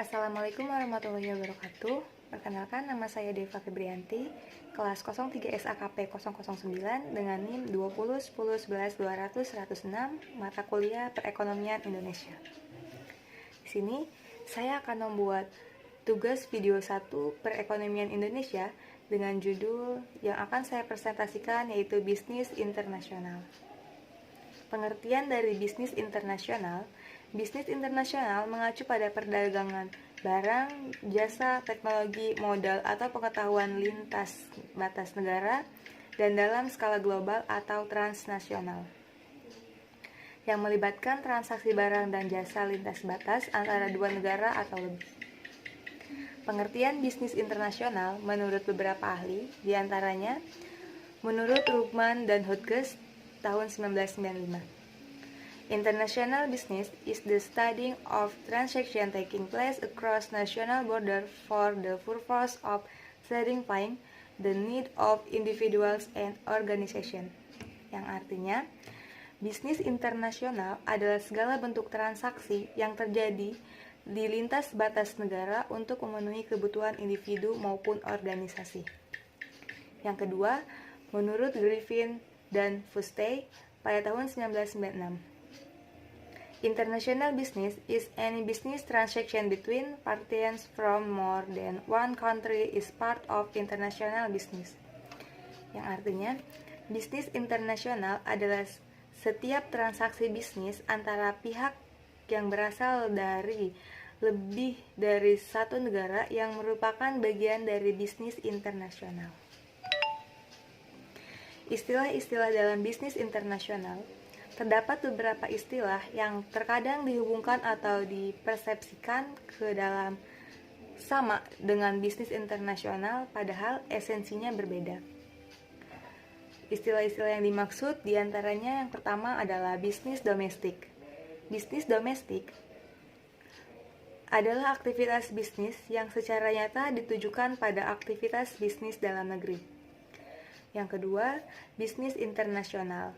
Assalamualaikum warahmatullahi wabarakatuh. Perkenalkan, nama saya Deva Febrianti, kelas 03 SAKP 009 dengan NIM 20 10 11 200 106, mata kuliah Perekonomian Indonesia. Di sini saya akan membuat tugas video 1 Perekonomian Indonesia dengan judul yang akan saya presentasikan, yaitu bisnis internasional. Pengertian dari bisnis internasional mengacu pada perdagangan barang, jasa, teknologi, modal, atau pengetahuan lintas batas negara dan dalam skala global atau transnasional, yang melibatkan transaksi barang dan jasa lintas batas antara dua negara atau lebih. Pengertian bisnis internasional menurut beberapa ahli, diantaranya menurut Rugman dan Hodges tahun 1995. International business is the study of transactions taking place across national borders for the purpose of satisfying the need of individuals and organizations. Yang artinya, bisnis internasional adalah segala bentuk transaksi yang terjadi di lintas batas negara untuk memenuhi kebutuhan individu maupun organisasi. Yang kedua, menurut Griffin dan Fuste pada tahun 1996. International business is any business transaction between parties from more than one country is part of international business. Yang artinya, bisnis internasional adalah setiap transaksi bisnis antara pihak yang berasal dari lebih dari satu negara yang merupakan bagian dari bisnis internasional. Istilah-istilah dalam bisnis internasional. Terdapat beberapa istilah yang terkadang dihubungkan atau dipersepsikan ke dalam sama dengan bisnis internasional, padahal esensinya berbeda. Istilah-istilah yang dimaksud diantaranya yang pertama adalah bisnis domestik. Bisnis domestik adalah aktivitas bisnis yang secara nyata ditujukan pada aktivitas bisnis dalam negeri. Yang kedua, bisnis internasional.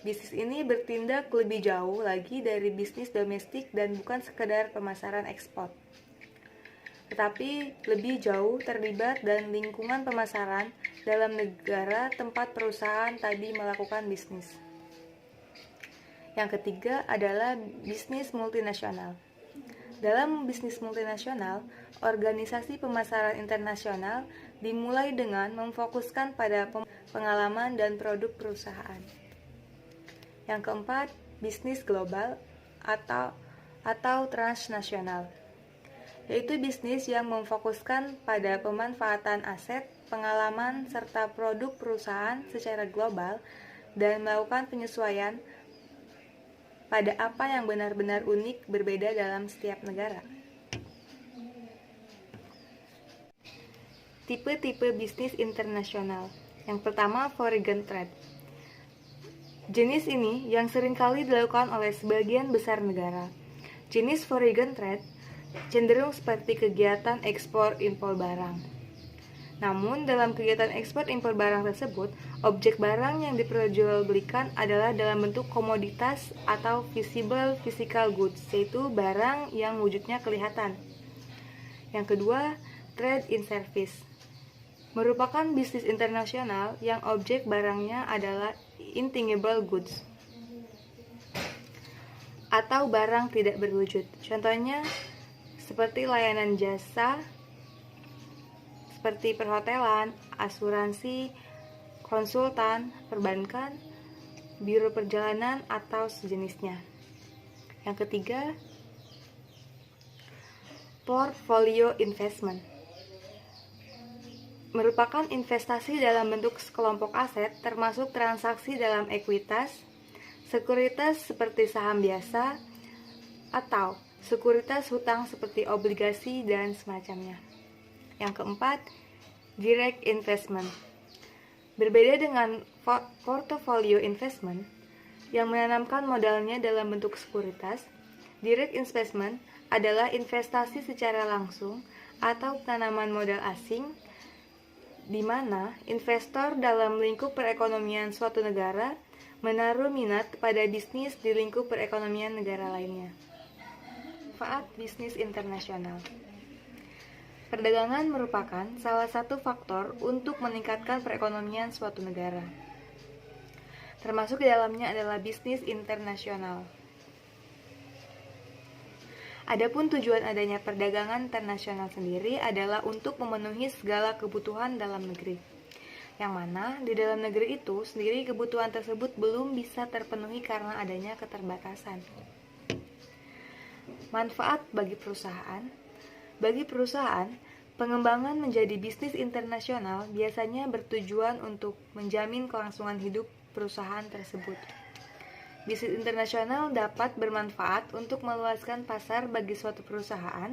Bisnis ini bertindak lebih jauh lagi dari bisnis domestik dan bukan sekedar pemasaran ekspor, tetapi lebih jauh terlibat dan lingkungan pemasaran dalam negara tempat perusahaan tadi melakukan bisnis. Yang ketiga adalah bisnis multinasional. Dalam bisnis multinasional, organisasi pemasaran internasional dimulai dengan memfokuskan pada pengalaman dan produk perusahaan. Yang keempat, bisnis global atau transnasional, yaitu bisnis yang memfokuskan pada pemanfaatan aset, pengalaman, serta produk perusahaan secara global dan melakukan penyesuaian pada apa yang benar-benar unik berbeda dalam setiap negara. Tipe-tipe bisnis internasional. Yang pertama, foreign trade. Jenis ini yang seringkali dilakukan oleh sebagian besar negara. Jenis foreign trade cenderung seperti kegiatan ekspor-impor barang. Namun, dalam kegiatan ekspor-impor barang tersebut, objek barang yang diperjualbelikan adalah dalam bentuk komoditas atau visible physical goods, yaitu barang yang wujudnya kelihatan. Yang kedua, trade in service. Merupakan bisnis internasional yang objek barangnya adalah intangible goods atau barang tidak berwujud. Contohnya seperti layanan jasa seperti perhotelan, asuransi, konsultan, perbankan, biro perjalanan, atau sejenisnya. Yang ketiga, portfolio investment. Merupakan investasi dalam bentuk sekelompok aset, termasuk transaksi dalam ekuitas, sekuritas seperti saham biasa, atau sekuritas hutang seperti obligasi dan semacamnya. Yang keempat, direct investment. Berbeda dengan portfolio investment yang menanamkan modalnya dalam bentuk sekuritas, direct investment adalah investasi secara langsung atau penanaman modal asing di mana investor dalam lingkup perekonomian suatu negara menaruh minat kepada bisnis di lingkup perekonomian negara lainnya. Manfaat bisnis internasional. Perdagangan merupakan salah satu faktor untuk meningkatkan perekonomian suatu negara. Termasuk di dalamnya adalah bisnis internasional. Adapun tujuan adanya perdagangan internasional sendiri adalah untuk memenuhi segala kebutuhan dalam negeri. Yang mana di dalam negeri itu sendiri kebutuhan tersebut belum bisa terpenuhi karena adanya keterbatasan. Manfaat bagi perusahaan. Bagi perusahaan, pengembangan menjadi bisnis internasional biasanya bertujuan untuk menjamin kelangsungan hidup perusahaan tersebut. Bisnis internasional dapat bermanfaat untuk meluaskan pasar bagi suatu perusahaan.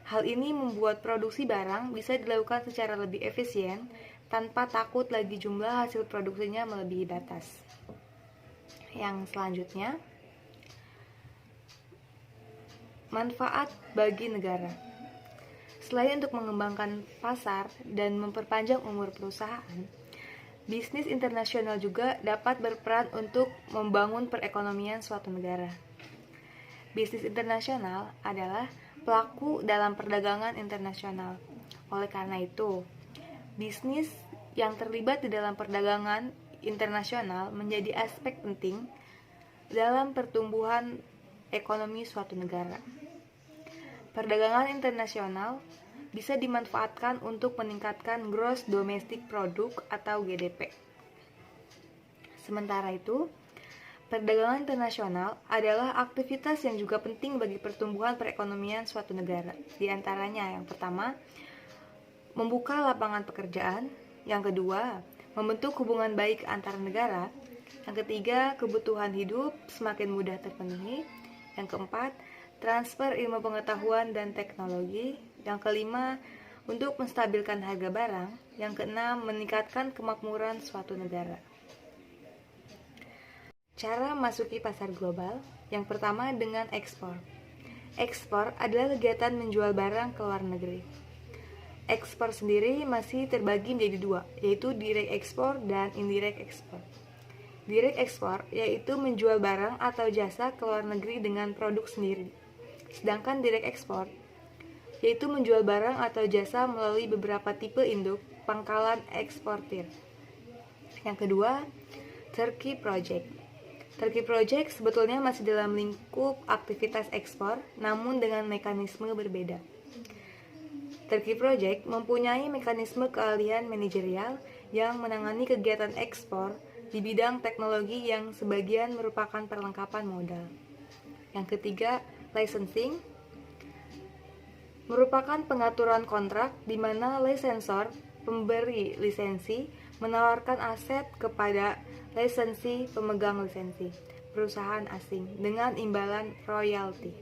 Hal ini membuat produksi barang bisa dilakukan secara lebih efisien tanpa takut lagi jumlah hasil produksinya melebihi batas. Yang selanjutnya, manfaat bagi negara. Selain untuk mengembangkan pasar dan memperpanjang umur perusahaan, bisnis internasional juga dapat berperan untuk membangun perekonomian suatu negara. Bisnis internasional adalah pelaku dalam perdagangan internasional. Oleh karena itu, bisnis yang terlibat di dalam perdagangan internasional menjadi aspek penting dalam pertumbuhan ekonomi suatu negara. Perdagangan internasional bisa dimanfaatkan untuk meningkatkan gross domestic product atau GDP. Sementara itu, perdagangan internasional adalah aktivitas yang juga penting bagi pertumbuhan perekonomian suatu negara. Di antaranya yang pertama, membuka lapangan pekerjaan. Yang kedua, membentuk hubungan baik antar negara. Yang ketiga, kebutuhan hidup semakin mudah terpenuhi. Yang keempat, transfer ilmu pengetahuan dan teknologi. Yang kelima, untuk menstabilkan harga barang. Yang keenam, meningkatkan kemakmuran suatu negara. Cara masuki pasar global. Yang pertama dengan ekspor. Ekspor adalah kegiatan menjual barang ke luar negeri. Ekspor sendiri masih terbagi menjadi dua, yaitu direct ekspor dan indirect ekspor. Direct ekspor yaitu menjual barang atau jasa ke luar negeri dengan produk sendiri. Sedangkan direct ekspor yaitu menjual barang atau jasa melalui beberapa tipe induk pangkalan eksportir. Yang kedua, Turkey Project. Turkey Project sebetulnya masih dalam lingkup aktivitas ekspor, namun dengan mekanisme berbeda. Turkey Project mempunyai mekanisme keahlian manajerial yang menangani kegiatan ekspor di bidang teknologi yang sebagian merupakan perlengkapan modal. Yang ketiga, licensing merupakan pengaturan kontrak di mana licensor, pemberi lisensi, menawarkan aset kepada lisensi pemegang lisensi, perusahaan asing, dengan imbalan royalti.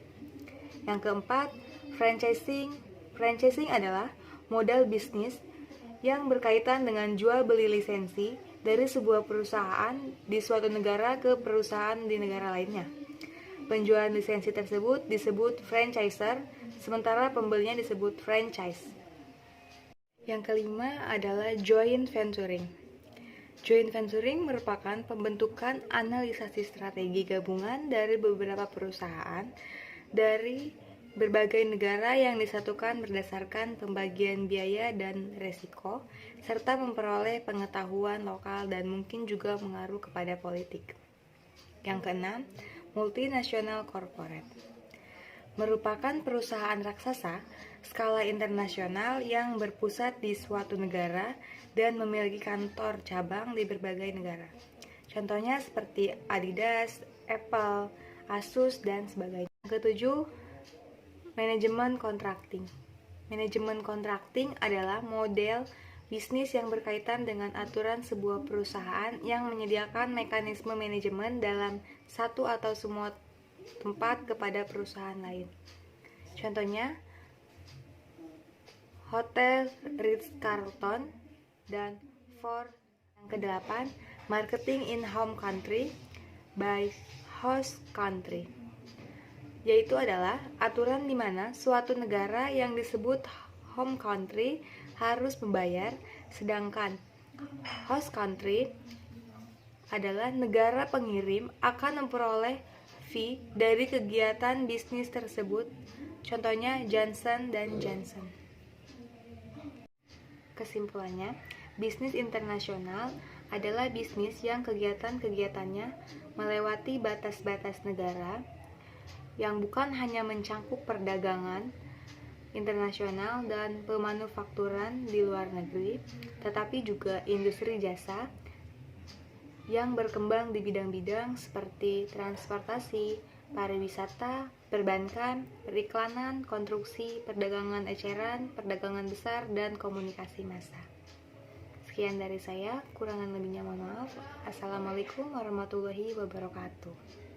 Yang keempat, franchising. Franchising adalah modal bisnis yang berkaitan dengan jual beli lisensi dari sebuah perusahaan di suatu negara ke perusahaan di negara lainnya. Penjualan lisensi tersebut disebut franchisor, sementara pembelinya disebut franchise. Yang kelima adalah joint venturing. Joint venturing merupakan pembentukan analisasi strategi gabungan dari beberapa perusahaan dari berbagai negara yang disatukan berdasarkan pembagian biaya dan resiko, serta memperoleh pengetahuan lokal dan mungkin juga mengaruh kepada politik. Yang keenam, multinational corporate merupakan perusahaan raksasa skala internasional yang berpusat di suatu negara dan memiliki kantor cabang di berbagai negara. Contohnya seperti Adidas, Apple, Asus, dan sebagainya. Yang ketujuh, manajemen contracting. Manajemen contracting adalah model bisnis yang berkaitan dengan aturan sebuah perusahaan yang menyediakan mekanisme manajemen dalam satu atau semua tempat kepada perusahaan lain. Contohnya, Hotel Ritz-Carlton dan Ford. Yang kedelapan, marketing in home country by host country, yaitu adalah aturan di mana suatu negara yang disebut home country harus membayar, sedangkan host country adalah negara pengirim akan memperoleh fee dari kegiatan bisnis tersebut. Contohnya Johnson & Johnson. Kesimpulannya, bisnis internasional adalah bisnis yang kegiatan-kegiatannya melewati batas-batas negara, yang bukan hanya mencangkup perdagangan internasional dan pemanufakturan di luar negeri, tetapi juga industri jasa yang berkembang di bidang-bidang seperti transportasi, pariwisata, perbankan, periklanan, konstruksi, perdagangan eceran, perdagangan besar, dan komunikasi massa. Sekian dari saya, kurangan lebihnya mohon maaf. Assalamualaikum warahmatullahi wabarakatuh.